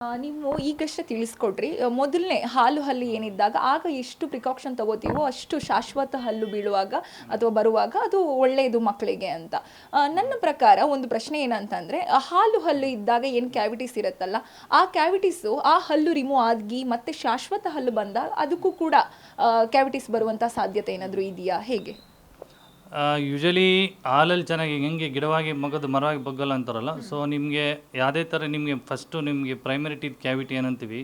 ನೀವು ಈಗಷ್ಟೇ ತಿಳಿಸ್ಕೊಟ್ರಿ. ಮೊದಲನೇ ಹಾಲು ಹಲ್ಲು ಏನಿದ್ದಾಗ ಆಗ ಎಷ್ಟು ಪ್ರಿಕಾಷನ್ ತಗೋತೀವೋ ಅಷ್ಟು ಶಾಶ್ವತ ಹಲ್ಲು ಬೀಳುವಾಗ ಅಥವಾ ಬರುವಾಗ ಅದು ಒಳ್ಳೆಯದು ಮಕ್ಕಳಿಗೆ ಅಂತ. ನನ್ನ ಪ್ರಕಾರ ಒಂದು ಪ್ರಶ್ನೆ ಏನಂತಂದರೆ, ಹಾಲು ಹಲ್ಲು ಇದ್ದಾಗ ಏನು ಕ್ಯಾವಿಟೀಸ್ ಇರುತ್ತಲ್ಲ, ಆ ಕ್ಯಾವಿಟೀಸು ಆ ಹಲ್ಲು ರಿಮೂವ್ ಆಗಿ ಮತ್ತೆ ಶಾಶ್ವತ ಹಲ್ಲು ಬಂದಾಗ ಅದಕ್ಕೂ ಕೂಡ ಕ್ಯಾವಿಟೀಸ್ ಬರುವಂಥ ಸಾಧ್ಯತೆ ಏನಾದರೂ ಇದೆಯಾ, ಹೇಗೆ? ಯೂಶಲಿ ಹಾಲಲ್ಲಿ ಚೆನ್ನಾಗಿ ಹೆಂಗೆ ಗಿಡವಾಗಿ ಮಗದು ಮರವಾಗಿ ಬಗ್ಗಲ್ಲ ಅಂತಾರಲ್ಲ, ಸೊ ನಿಮಗೆ ಯಾವುದೇ ಥರ ನಿಮಗೆ ಫಸ್ಟು ನಿಮಗೆ ಪ್ರೈಮರಿ ಟೀತ್ ಕ್ಯಾವಿಟಿ ಏನಂತೀವಿ.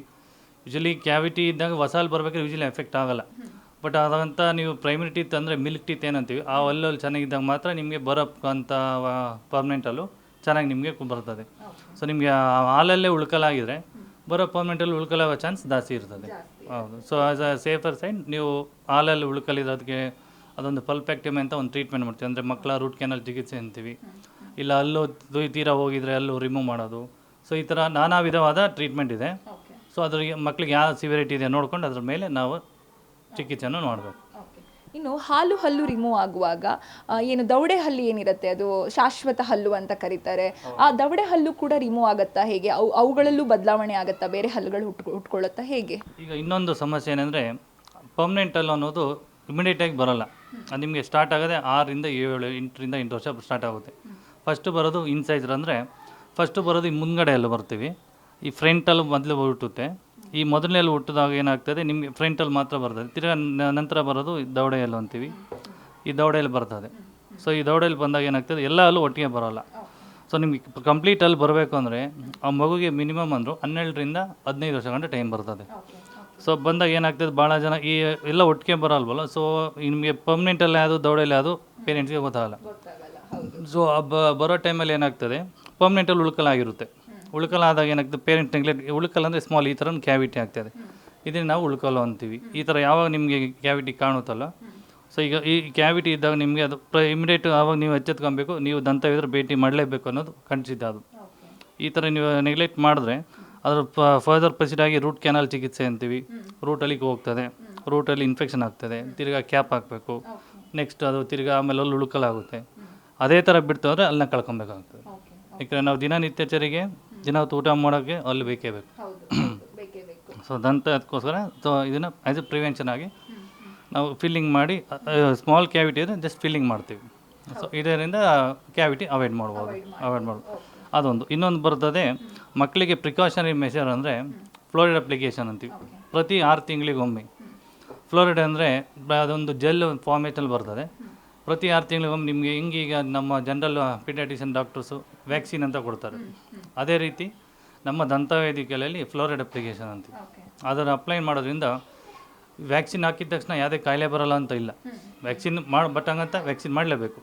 ಯೂಶಲಿ ಕ್ಯಾವಿಟಿ ಇದ್ದಾಗ ಹೊಸ ಹಾಲು ಬರಬೇಕಾದ್ರೆ ಯೂಶಲಿ ಎಫೆಕ್ಟ್ ಆಗೋಲ್ಲ. ಬಟ್ ಅದಂತ ನೀವು ಪ್ರೈಮರಿ ಟೀತ್ ಅಂದರೆ ಮಿಲ್ಕ್ ಟೀತ್ ಏನಂತೀವಿ, ಆ ಹಲ್ಲಲ್ಲಿ ಚೆನ್ನಾಗಿದ್ದಾಗ ಮಾತ್ರ ನಿಮಗೆ ಬರೋಕ್ಕಂಥ ಪರ್ಮನೆಂಟಲ್ಲೂ ಚೆನ್ನಾಗಿ ನಿಮಗೆ ಬರ್ತದೆ. ಸೊ ನಿಮಗೆ ಹಾಲಲ್ಲೇ ಉಳ್ಕಲಾಗಿದ್ರೆ ಬರೋ ಪರ್ಮನೆಂಟಲ್ಲಿ ಉಳ್ಕಲಾಗೋ ಚಾನ್ಸ್ ಜಾಸ್ತಿ ಇರ್ತದೆ. ಹೌದು. So as a safer side ನೀವು ಹಾಲಲ್ಲಿ ಉಳ್ಕಲಿರೋದಕ್ಕೆ ಅದೊಂದು ಪಲ್ಪೆಕ್ಟಮಿ ಅಂತ ಒಂದು ಟ್ರೀಟ್ಮೆಂಟ್ ಮಾಡ್ತೀವಿ. ಅಂದರೆ ಮಕ್ಕಳ ರೂಟ್ ಕ್ಯಾನಲ್ ಚಿಕಿತ್ಸೆ ಅಂತೀವಿ. ಇಲ್ಲ ಅಲ್ಲೂ ತೀರಾ ಹೋಗಿದರೆ ಅಲ್ಲೂ ರಿಮೂವ್ ಮಾಡೋದು. ಸೊ ಈ ಥರ ನಾನಾ ವಿಧವಾದ ಟ್ರೀಟ್ಮೆಂಟ್ ಇದೆ. ಸೊ ಅದ್ರಿಗೆ ಮಕ್ಕಳಿಗೆ ಯಾವ ಸಿವಿರಿಟಿ ಇದೆ ನೋಡ್ಕೊಂಡು ಅದ್ರ ಮೇಲೆ ನಾವು ಚಿಕಿತ್ಸೆಯನ್ನು ಮಾಡಬೇಕು. ಇನ್ನು ಹಾಲು ಹಲ್ಲು ರಿಮೂವ್ ಆಗುವಾಗ ಏನು ದವಡೆ ಹಲ್ಲು ಏನಿರುತ್ತೆ ಅದು ಶಾಶ್ವತ ಹಲ್ಲು ಅಂತ ಕರೀತಾರೆ. ಆ ದವಡೆ ಹಲ್ಲು ಕೂಡ ರಿಮೂವ್ ಆಗುತ್ತಾ, ಹೇಗೆ? ಅವುಗಳಲ್ಲೂ ಬದಲಾವಣೆ ಆಗುತ್ತಾ, ಬೇರೆ ಹಲ್ಲುಗಳು ಹುಟ್ಕೊಳ್ಳುತ್ತಾ, ಹೇಗೆ? ಈಗ ಇನ್ನೊಂದು ಸಮಸ್ಯೆ ಏನಂದರೆ, ಪರ್ಮನೆಂಟ್ ಹಲ್ಲು ಅನ್ನೋದು ಇಮಿಡಿಯೇಟಾಗಿ ಬರೋಲ್ಲ. ಅದು ನಿಮಗೆ ಸ್ಟಾರ್ಟ್ ಆಗೋದೆ 6ರಿಂದ 7 8 ವರ್ಷ ಸ್ಟಾರ್ಟ್ ಆಗುತ್ತೆ. ಫಸ್ಟು ಬರೋದು ಇನ್ಸೈಜರ್, ಅಂದರೆ ಫಸ್ಟು ಬರೋದು ಈ ಮುಂದ್ಗಡೆ ಎಲ್ಲ ಬರ್ತೀವಿ. ಈ ಫ್ರಂಟಲ್ಲಿ ಮೊದಲು ಹುಟ್ಟುತ್ತೆ. ಈ ಮೊದಲನೇಲಿ ಹುಟ್ಟಿದಾಗ ಏನಾಗ್ತದೆ, ನಿಮಗೆ ಫ್ರಂಟಲ್ಲಿ ಮಾತ್ರ ಬರ್ತದೆ. ತಿರ್ಗಾ ನಂತರ ಬರೋದು ದವಡೆಯಲ್ಲು ಅಂತೀವಿ. ಈ ದವಡೆಯಲ್ಲಿ ಬರ್ತದೆ. ಸೊ ಈ ದವಡೆಯಲ್ಲಿ ಬಂದಾಗ ಏನಾಗ್ತದೆ, ಎಲ್ಲ ಅಲ್ಲೂ ಒಟ್ಟಿಗೆ ಬರೋಲ್ಲ. ಸೊ ನಿಮಗೆ ಕಂಪ್ಲೀಟ್ ಅಲ್ಲಿ ಬರಬೇಕು ಅಂದರೆ ಆ ಮಗುಗೆ ಮಿನಿಮಮ್ ಅಂದರು 12ರಿಂದ 15 ವರ್ಷ ಗಂಟೆ ಟೈಮ್ ಬರ್ತದೆ. ಸೊ ಬಂದಾಗ ಏನಾಗ್ತದೆ, ಭಾಳ ಜನ ಈ ಎಲ್ಲ ಒಟ್ಟಿಗೆ ಬರಲ್ವಲ್ಲ. ಸೊ ನಿಮಗೆ ಪರ್ಮನೆಂಟಲ್ಲಿ ಯಾವುದು ದವಡೆಯಲ್ಲಿ ಯಾವುದು ಪೇರೆಂಟ್ಸ್ಗೆ ಗೊತ್ತಾಗಲ್ಲ. ಸೊ ಬರೋ ಟೈಮಲ್ಲಿ ಏನಾಗ್ತದೆ, ಪರ್ಮನೆಂಟಲ್ಲಿ ಉಳ್ಕಲಾಗಿರುತ್ತೆ. ಉಳ್ಕಲಾದಾಗ ಏನಾಗ್ತದೆ, ಪೇರೆಂಟ್ ನೆಗ್ಲೆಕ್ಟ್. ಉಳ್ಕಲ್ ಅಂದರೆ ಸ್ಮಾಲ್ ಈ ಥರ ಒಂದು ಕ್ಯಾವಿಟಿ ಆಗ್ತದೆ. ಇದನ್ನು ನಾವು ಉಳ್ಕಲು ಅಂತೀವಿ. ಈ ಥರ ಯಾವಾಗ ನಿಮಗೆ ಕ್ಯಾವಿಟಿ ಕಾಣುತ್ತಲ್ಲ, ಸೊ ಈಗ ಈ ಕ್ಯಾವಿಟಿ ಇದ್ದಾಗ ನಿಮಗೆ ಅದು ಇಮಿಡಿಯೇಟ್ ಆವಾಗ ನೀವು ಎಚ್ಚೆತ್ಕೊಬೇಕು, ನೀವು ದಂತವಿದ್ರೆ ಭೇಟಿ ಮಾಡಲೇಬೇಕು ಅನ್ನೋದು ಖಂಡಿತ. ಅದು ಈ ಥರ ನೀವು ನೆಗ್ಲೆಕ್ಟ್ ಮಾಡಿದ್ರೆ ಅದ್ರ ಫರ್ದರ್ ಪ್ರೊಸೀಡಾಗಿ ರೂಟ್ ಕ್ಯಾನಲ್ ಚಿಕಿತ್ಸೆ ಅಂತೀವಿ. ರೂಟಲ್ಲಿ ಹೋಗ್ತದೆ, ರೂಟಲ್ಲಿ ಇನ್ಫೆಕ್ಷನ್ ಆಗ್ತದೆ, ತಿರ್ಗಾ ಕ್ಯಾಪ್ ಹಾಕಬೇಕು. ನೆಕ್ಸ್ಟ್ ಅದು ತಿರ್ಗಾ ಆಮೇಲೆ ಅಲ್ಲಿ ಉಳ್ಕಲಾಗುತ್ತೆ. ಅದೇ ಥರ ಬಿಡ್ತು ಅಂದರೆ ಅಲ್ಲನ್ನ ಕಳ್ಕೊಬೇಕಾಗ್ತದೆ. ಯಾಕಂದರೆ ನಾವು ದಿನನಿತ್ಯಚರಿಗೆ ದಿನ ಹೊತ್ತು ಊಟ ಮಾಡೋಕ್ಕೆ ಅಲ್ಲಿ ಬೇಕೇ ಬೇಕು. ಸೊ ದಂತ ಅದಕ್ಕೋಸ್ಕರ ಸೊ ಇದನ್ನು ಆ್ಯಸ್ ಎ ಪ್ರಿವೆನ್ಷನ್ ಆಗಿ ನಾವು ಫಿಲ್ಲಿಂಗ್ ಮಾಡಿ, ಸ್ಮಾಲ್ ಕ್ಯಾವಿಟಿ ಇದ್ದರೆ ಜಸ್ಟ್ ಫಿಲ್ಲಿಂಗ್ ಮಾಡ್ತೀವಿ. ಸೊ ಇದರಿಂದ ಕ್ಯಾವಿಟಿ ಅವಾಯ್ಡ್ ಮಾಡ್ಬೋದು. ಅದೊಂದು. ಇನ್ನೊಂದು ಬರ್ತದೆ ಮಕ್ಕಳಿಗೆ ಪ್ರಿಕಾಷನರಿ ಮೆಷರ್, ಅಂದರೆ ಫ್ಲೋರಿಡ್ ಅಪ್ಲಿಕೇಶನ್ ಅಂತೀವಿ. ಪ್ರತಿ 6 ತಿಂಗಳಿಗೊಮ್ಮೆ ಫ್ಲೋರಿಡ್ ಅಂದರೆ ಅದೊಂದು ಜೆಲ್ ಫಾರ್ಮೇಟಲ್ಲಿ ಬರ್ತದೆ. ಪ್ರತಿ 6 ತಿಂಗಳಿಗೊಮ್ಮೆ ನಿಮಗೆ ಹಿಂಗೀಗ ನಮ್ಮ ಜನರಲ್ ಪೀಡಿಯಾಟ್ರಿಷಿಯನ್ ಡಾಕ್ಟರ್ಸು ವ್ಯಾಕ್ಸಿನ್ ಅಂತ ಕೊಡ್ತಾರೆ. ಅದೇ ರೀತಿ ನಮ್ಮ ದಂತವೈದ್ಯಕೀಯದಲ್ಲಿ ಫ್ಲೋರಿಡ್ ಅಪ್ಲಿಕೇಶನ್ ಅಂತೀವಿ. ಅದನ್ನು ಅಪ್ಲೈ ಮಾಡೋದ್ರಿಂದ ವ್ಯಾಕ್ಸಿನ್ ಹಾಕಿದ ತಕ್ಷಣ ಯಾವುದೇ ಕಾಯಿಲೆ ಬರೋಲ್ಲ ಅಂತ ಇಲ್ಲ. ವ್ಯಾಕ್ಸಿನ್ ಬಟ್ ಹಂಗಂತ ವ್ಯಾಕ್ಸಿನ್ ಮಾಡಲೇಬೇಕು.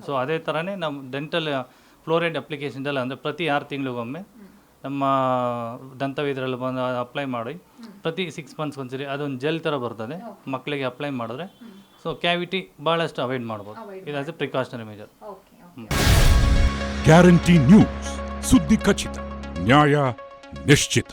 ಸೊ ಅದೇ ಥರನೇ ನಮ್ಮ ಡೆಂಟಲ್ ಫ್ಲೋರೈಡ್ ಅಪ್ಲಿಕೇಶನ್ದಲ್ಲ, ಅಂದರೆ ಪ್ರತಿ 6 ತಿಂಗಳಿಗೊಮ್ಮೆ ನಮ್ಮ ದಂತವೈದ್ಯರಲ್ಲಿ ಬಂದು ಅಪ್ಲೈ ಮಾಡಿ ಪ್ರತಿ 6 ಮಂತ್ಸ್ ಒಂದ್ಸರಿ ಅದೊಂದು ಜೆಲ್ ಥರ ಬರ್ತದೆ, ಮಕ್ಕಳಿಗೆ ಅಪ್ಲೈ ಮಾಡಿದ್ರೆ ಸೊ ಕ್ಯಾವಿಟಿ ಭಾಳಷ್ಟು ಅವಾಯ್ಡ್ ಮಾಡ್ಬೋದು. ಇದು as A precautionary measure. Guarantee news, ಸುದ್ದಿ ಖಚಿತ, ನ್ಯಾಯ ನಿಶ್ಚಿತ.